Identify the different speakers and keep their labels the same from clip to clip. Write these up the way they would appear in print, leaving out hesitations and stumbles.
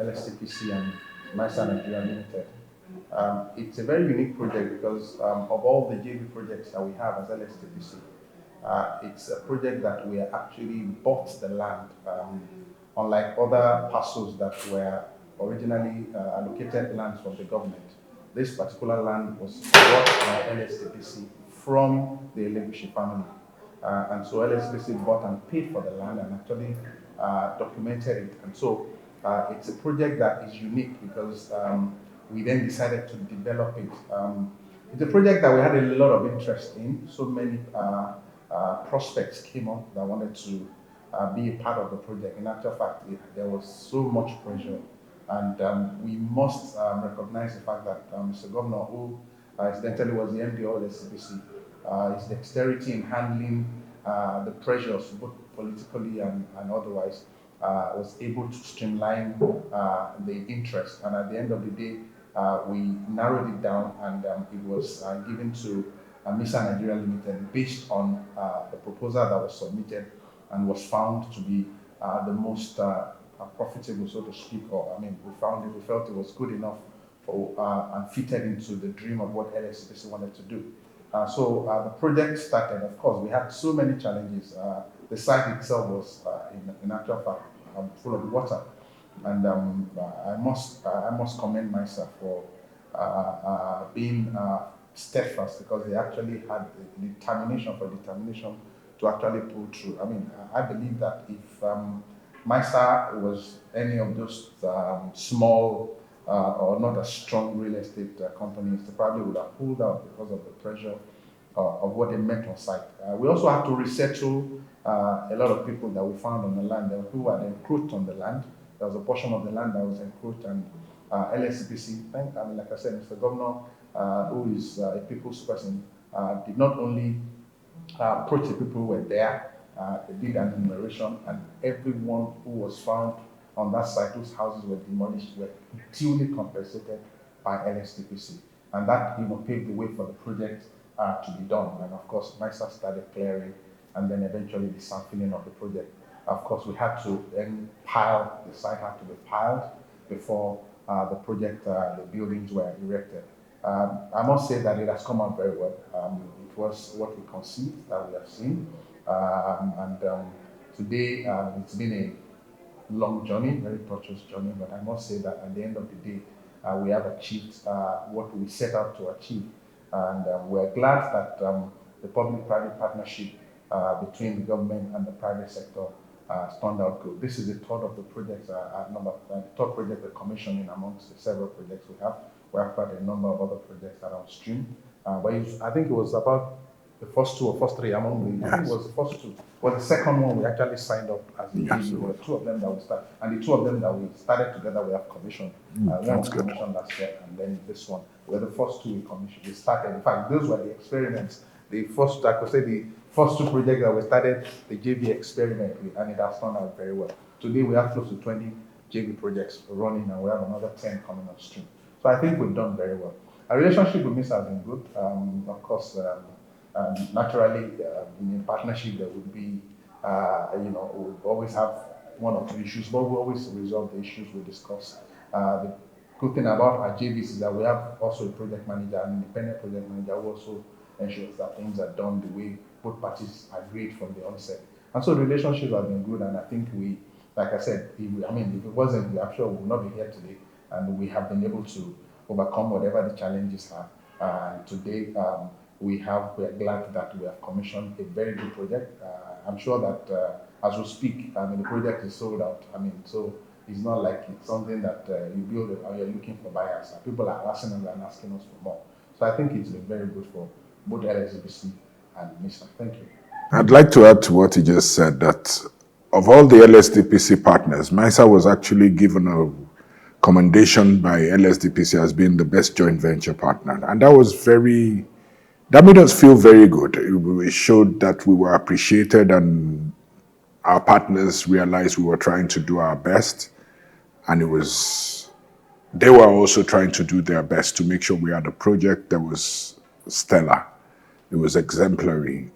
Speaker 1: LSDPC and MISA Nigeria Limited. It's a very unique project because of all the JV projects that we have as LSDPC, it's a project that we actually bought the land, unlike other parcels that were originally allocated lands from the government. This particular land was bought by LSDPC from the Elegushi family. And so LSDPC bought and paid for the land and actually documented it. And so it's a project that is unique because we then decided to develop it. It's a project that we had a lot of interest in. So many prospects came up that wanted to be a part of the project. In actual fact, there was so much pressure. And we must recognize the fact that Mr. Governor, who incidentally was the MD of LSDPC, his dexterity in handling the pressures, both politically and otherwise, was able to streamline the interest. And at the end of the day, we narrowed it down and it was given to MISA Nigeria Limited based on the proposal that was submitted and was found to be the most profitable, so to speak. Or we felt it was good enough for and fitted into the dream of what LSDPC wanted to do. So the project started. Of course, we had so many challenges. The site itself was, in actual fact, full of water, and I must commend myself for being steadfast, because they actually had the determination to actually pull through. I believe that if MISA was any of those small or not as strong real estate companies, they probably would have pulled out because of the pressure of what they met on site. We also had to resettle a lot of people that we found on the land. There were people who had encroached on the land. There was a portion of the land that was encroached, and LSDPC, like I said, Mr. Governor, who is a people's person, did not only approach the people who were there, they did an enumeration, and everyone who was found on that site whose houses were demolished were duly compensated by LSDPC. And that paved the way for the project to be done. And of course, MISA started clearing, and then eventually the sampling of the project. Of course, we had to then the site had to be piled before the project, the buildings were erected. I must say that it has come out very well. It was what we conceived, that we have seen. Today, it's been a long journey, very tortuous journey, but I must say that at the end of the day, we have achieved what we set out to achieve. And we're glad that the public-private partnership between the government and the private sector turned out good. This is the third of the projects, the third project we're commissioning amongst the several projects we have. We have quite a number of other projects that are on stream. But I think it was about the first two or first three among the, I think it was the first two. Well, the second one we actually signed up as a JV. There were two of them that we started, and the two of them that we started together we have commissioned. One was commissioned last year, and then this one. Were the first two we commissioned. We started. In fact, those were the experiments. The first, I could say, the first two projects that we started the JV experiment with, and it has turned out very well. Today we have close to 20 JV projects running, and we have another 10 coming on stream. So I think we've done very well. Our relationship with MISA has been good. Of course, naturally, in a partnership there would be, we'll always have one or two issues, but we always resolve the issues we discuss. The good thing about our JVs is that we have also a project manager, an independent project manager, who also ensures that things are done the way both parties agreed from the onset. And so the relationships have been good, and I think we, like I said, if it wasn't, I'm sure we would not be here today, and we have been able to overcome whatever the challenges are. And today, we are glad that we have commissioned a very good project. I'm sure that as we speak, the project is sold out. So it's not like it's something that you build it or you're looking for buyers. People are asking us and asking us for more. So I think it's been very good for both LSDPC and MISA. Thank you.
Speaker 2: I'd like to add to what he just said, that of all the LSDPC partners, MISA was actually given a commendation by LSDPC as being the best joint venture partner. And that made us feel very good. It showed that we were appreciated, and our partners realized we were trying to do our best. And they were also trying to do their best to make sure we had a project that was stellar. It was exemplary.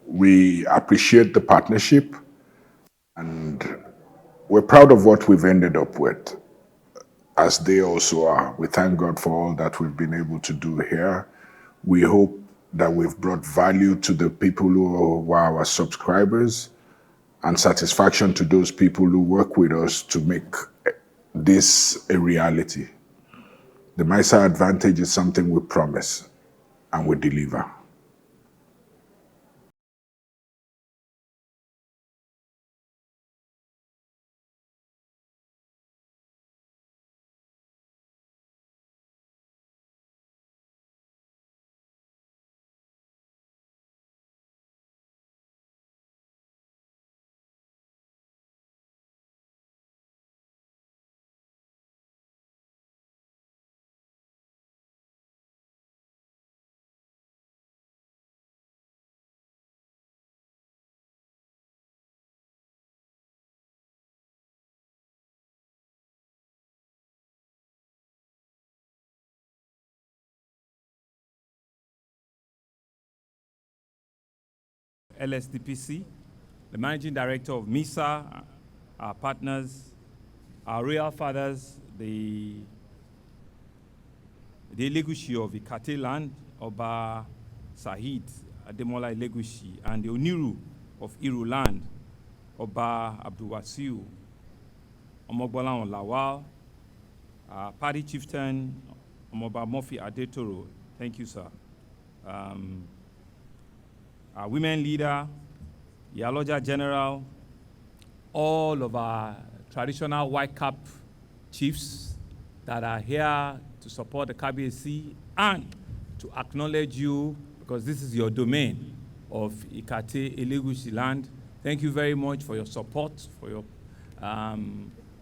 Speaker 2: We appreciate the partnership, and we're proud of what we've ended up with. as they also are. We thank God for all that we've been able to do here. We hope that we've brought value to the people who are our subscribers and satisfaction to those people who work with us to make this a reality. The MISA advantage is something we promise and we deliver.
Speaker 3: LSDPC, the Managing Director of MISA, our partners, our royal fathers, the Elegushi of Ikate land, Oba Saheed Ademola Elegushi, and the Oniru of Iru land, Oba Abdulwasiu Omogbola Lawal, our party chieftain, Omoba Murphy Adetoro. Thank you, sir. Our women leader, Yaloja General, all of our traditional white cap chiefs that are here to support the KBC and to acknowledge you because this is your domain of Ikate Elegushi land. Thank you very much for your support, for your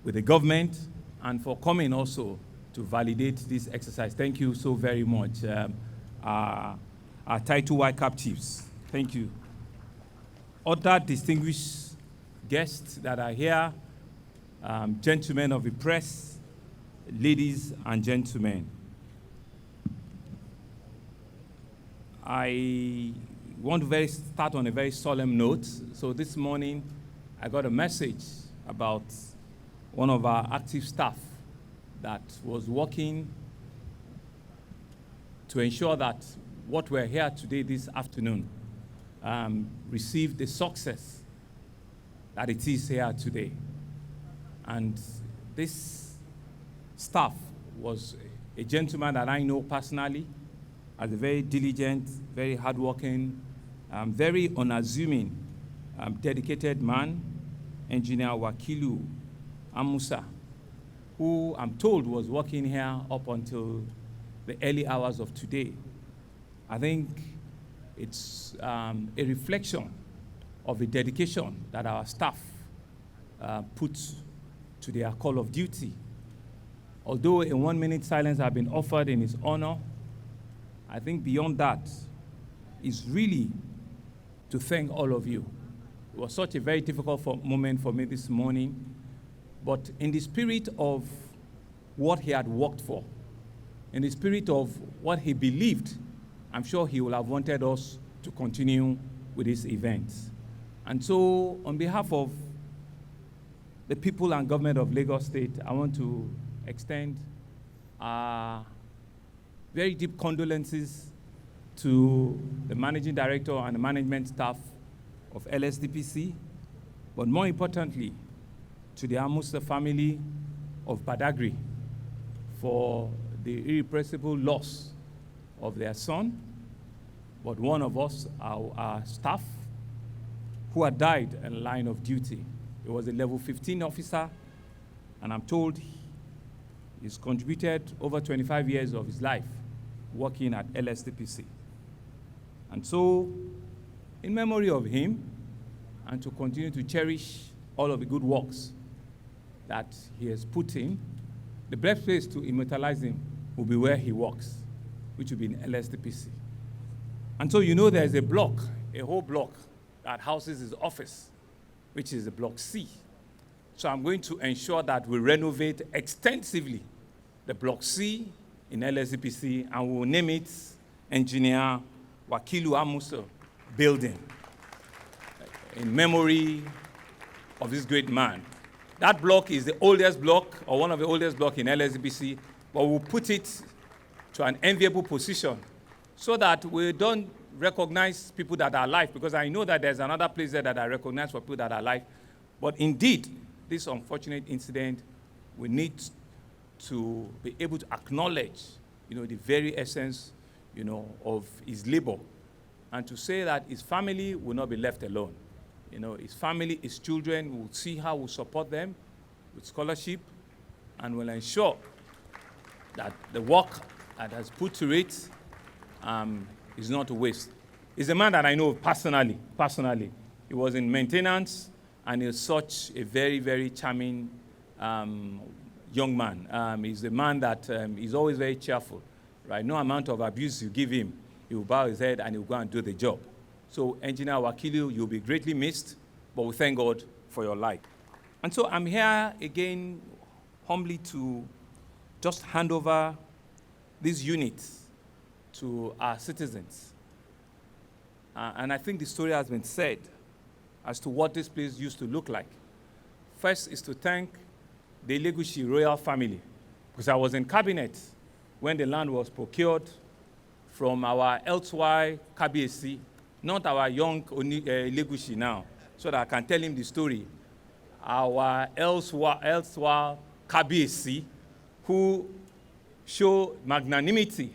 Speaker 3: with the government, and for coming also to validate this exercise. Thank you so very much, our title white cap chiefs. Thank you. Other distinguished guests that are here, gentlemen of the press, ladies and gentlemen. I want to start on a very solemn note. So this morning, I got a message about one of our active staff that was working to ensure that what we're here today this afternoon received the success that it is here today. And this staff was a gentleman that I know personally as a very diligent, very hardworking, very unassuming, dedicated man, Engineer Wakilu Amusa, who I'm told was working here up until the early hours of today. I think it's a reflection of the dedication that our staff put to their call of duty. Although a 1 minute silence has been offered in his honor, I think beyond that is really to thank all of you. It was such a very difficult moment for me this morning, but in the spirit of what he had worked for, in the spirit of what he believed, I'm sure he will have wanted us to continue with this event. And so, on behalf of the people and government of Lagos State, I want to extend very deep condolences to the Managing Director and the management staff of LSDPC, but more importantly, to the Amusa family of Badagry for the irrepressible loss of their son, but one of us, our staff, who had died in line of duty. He was a level 15 officer, and I'm told he's contributed over 25 years of his life working at LSDPC. And so, in memory of him, and to continue to cherish all of the good works that he has put in, the best place to immortalize him will be where he works, which will be in LSDPC. And so you know there's a block, a whole block, that houses his office, which is the Block C. So I'm going to ensure that we renovate extensively the Block C in LSDPC, and we'll name it Engineer Wakilu Amusa Building in memory of this great man. That block is the oldest block, or one of the oldest blocks in LSDPC, but we'll put it to an enviable position so that we don't recognize people that are alive, because I know that there's another place there that I recognize for people that are alive. But indeed, this unfortunate incident, we need to be able to acknowledge, the very essence, of his labor, and to say that his family will not be left alone. His family, his children, will see how we support them with scholarship, and will ensure that the work that has put to it is not a waste. He's a man that I know personally. He was in maintenance, and he's such a very, very charming young man. He's a man that is always very cheerful, right? No amount of abuse you give him, he will bow his head and he will go and do the job. So, Engineer Wakilu, you'll be greatly missed, but we thank God for your life. And so I'm here again humbly to just hand over these units to our citizens. And I think the story has been said as to what this place used to look like. First is to thank the Legushi royal family, because I was in cabinet when the land was procured from our elsewhere Kabiesi, not our young Legushi now, so that I can tell him the story. Our elsewhere Kabiesi, who showed magnanimity,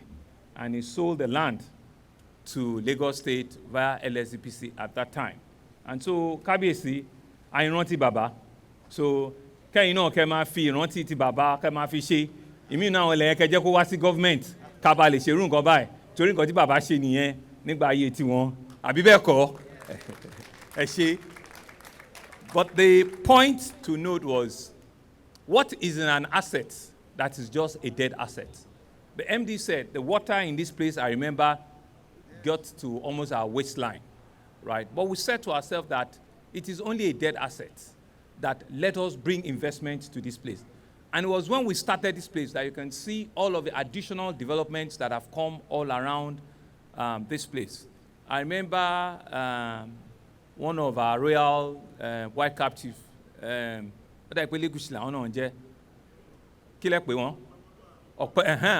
Speaker 3: and he sold the land to Lagos State via LSDPC at that time. And so Kabiesi, I rántí bàbá. So kẹ́yìn náà kẹ́ máa fi ìrántí ti bàbá kẹ́ máa fi ṣe. Ìmí náà wọ́n lẹ́yìn kẹ́ jẹ́ kó wá sí government ká ba lè ṣerú nǹkan báyìí. Torí nǹkan tí bàbá ṣe nìyẹn nígbà ayé tiwọn. Àbí bẹ́ẹ̀ kọ́? Ẹ ṣé. But the point to note was, what is an asset that is just a dead asset? The MD said the water in this place, I remember, got to almost our waistline, right? But we said to ourselves that it is only a dead asset, that let us bring investment to this place. And it was when we started this place that you can see all of the additional developments that have come all around this place. I remember one of our royal white captive,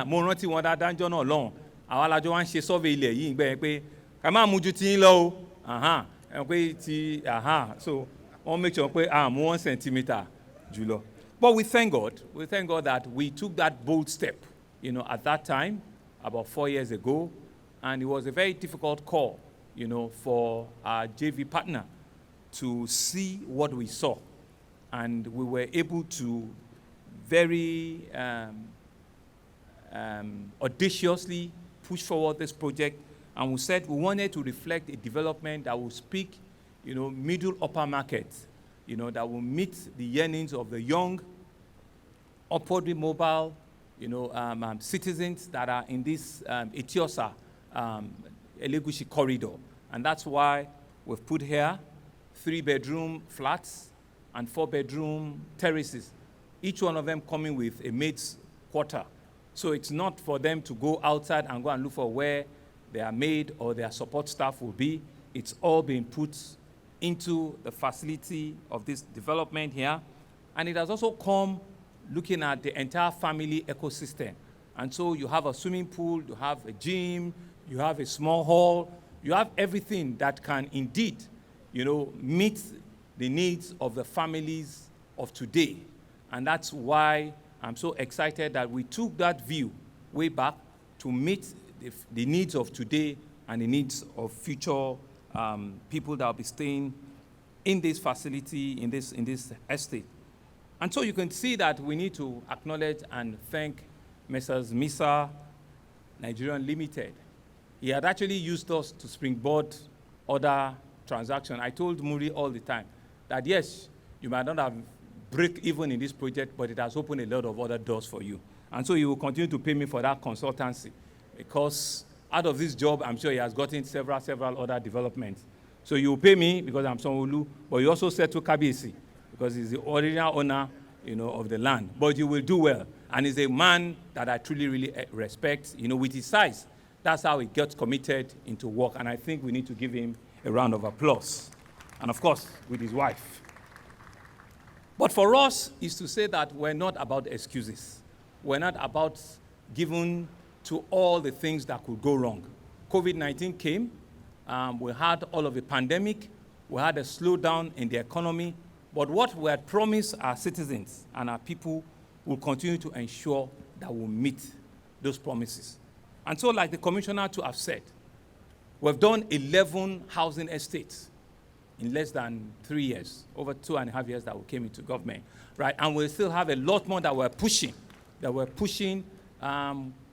Speaker 3: mo rántí wọn dáadáa ńjọ́ náà lọ́hùn, àwọn alájọ wa ń ṣe survey ilẹ̀ yìí gbẹ́ pé ká má mú ju tí ń lọ o, pé ti so wọ́n make sure pé mú 1 centimeter jùlọ. But we thank God that we took that bold step, at that time, about 4 years ago, and it was a very difficult call, for our JV partner to see what we saw, and we were able to very audaciously push forward this project, and we said we wanted to reflect a development that will speak, middle upper market, that will meet the yearnings of the young, upwardly mobile, citizens that are in this Etiosa Elegushi corridor. And that's why we've put here 3-bedroom flats and 4-bedroom terraces, each one of them coming with a maid's quarter. So it's not for them to go outside and go and look for where their maid or their support staff will be. It's all being put into the facility of this development here. And it has also come looking at the entire family ecosystem. And so you have a swimming pool, you have a gym, you have a small hall, you have everything that can indeed, meet the needs of the families of today. And that's why I'm so excited that we took that view way back to meet the needs of today and the needs of future people that will be staying in this facility, in this estate. And so you can see that we need to acknowledge and thank Messrs. MISA Nigerian Limited. He had actually used us to springboard other transactions. I told Muri all the time that yes, you might not have break even in this project, but it has opened a lot of other doors for you. And so he will continue to pay me for that consultancy, because out of this job, I'm sure he has gotten several other developments. So you will pay me because I'm Sanwo-Olu, but you also said to Kabiyesi, because he's the original owner, of the land. But you will do well. And he's a man that I truly, really respect, with his size. That's how he gets committed into work. And I think we need to give him a round of applause. And of course, with his wife. But for us is to say that we're not about excuses. We're not about giving to all the things that could go wrong. COVID-19 came, we had all of the pandemic, we had a slowdown in the economy, but what we had promised our citizens and our people will continue to ensure that we'll meet those promises. And so, like the commissioner to have said, we've done 11 housing estates in less than 3 years, over 2.5 years that we came into government, right? And we still have a lot more that we're pushing,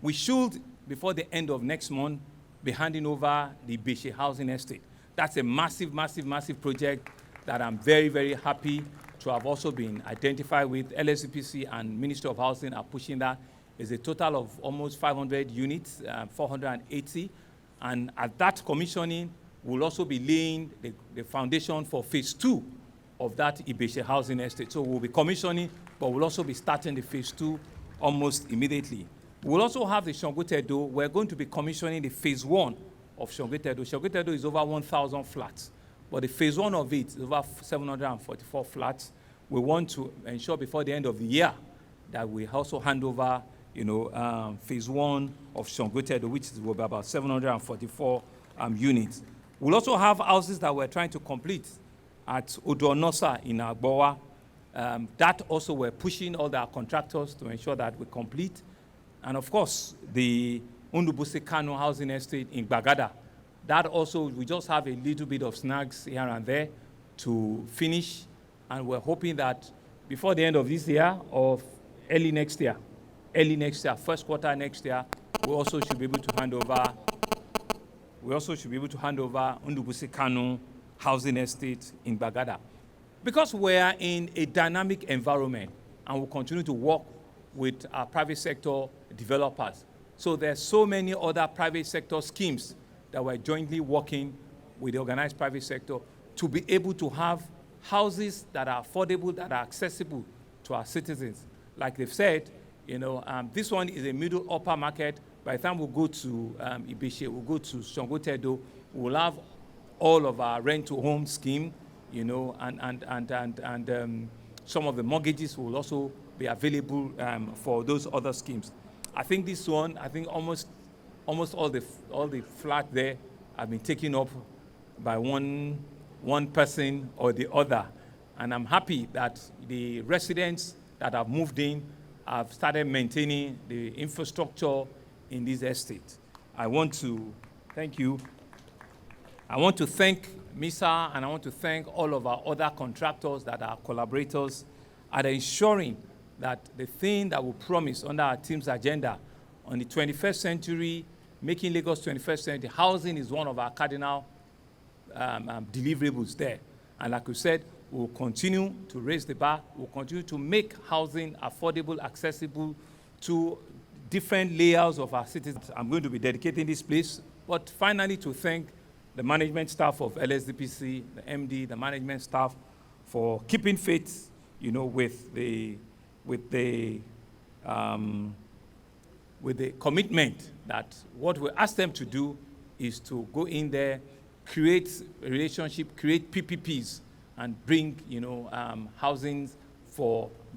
Speaker 3: we should, before the end of next month, be handing over the Ikate housing estate. That's a massive, massive, massive project that I'm very, very happy to have also been identified with. LSDPC and Ministry of Housing are pushing that. It's a total of almost 500 units, 480. And at that commissioning, we'll also be laying the foundation for phase 2 of that Ikate housing estate. So we'll be commissioning, but we'll also be starting the phase 2 almost immediately. We'll also have the Sanwo-Olu. We're going to be commissioning the phase 1 of Sanwo-Olu. Sanwo-Olu is over 1,000 flats, but the phase 1 of it is over 744 flats. We want to ensure before the end of the year that we also hand over, phase 1 of Sanwo-Olu, which will be about 744 units. We'll also have houses that we're trying to complete at Odonosa in Agbowa. That also we're pushing all our contractors to ensure that we complete. And of course, the Undubuse Kano housing estate in Bagada. That also, we just have a little bit of snags here and there to finish. And we're hoping that before the end of this year or early next year, first quarter next year, we also should be able to hand over Undubuse Kano housing estate in Bagada. Because we're in a dynamic environment and we'll continue to work with our private sector developers. So there's so many other private sector schemes that we're jointly working with the organized private sector to be able to have houses that are affordable, that are accessible to our citizens. Like they've said, this one is a middle upper market. By the time we go to Ikate, we'll go to Sanwo-Olu, we'll have all of our rent-to-home scheme, and some of the mortgages will also be available for those other schemes. I think this one, almost all the flat there have been taken up by one person or the other. And I'm happy that the residents that have moved in have started maintaining the infrastructure in this estate. I want to thank you. I want to thank MISA, and I want to thank all of our other contractors that are collaborators at ensuring that the thing that we promised under our team's agenda on the 21st century, making Lagos 21st century, housing is one of our cardinal deliverables there. And like we said, we'll continue to raise the bar. We'll continue to make housing affordable, accessible to different layers of our citizens. I'm going to be dedicating this place, but finally to thank the management staff of LSDPC, the MD, the management staff for keeping faith, with the commitment that what we ask them to do is to go in there, create a relationship, create PPPs, and bring, housing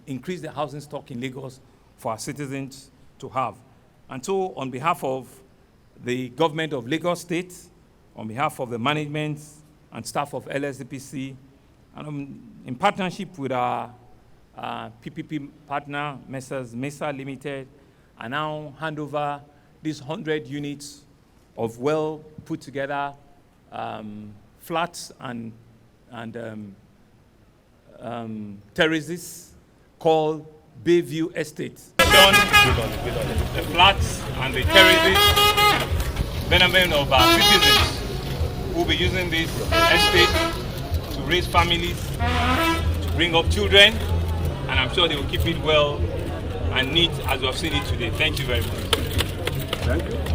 Speaker 3: increase the housing stock in Lagos for our citizens to have. And so on behalf of the government of Lagos State, on behalf of the management and staff of LSDPC, and in partnership with our PPP partner, MISA Limited, I now hand over these 100 units of well put together flats and terraces called Bayview Estate. The flats and the terraces, benefit of our citizens who will be using this estate to raise families, to bring up children, and I'm sure they will keep it well and neat as we have seen it today. Thank you very much.
Speaker 2: Thank you.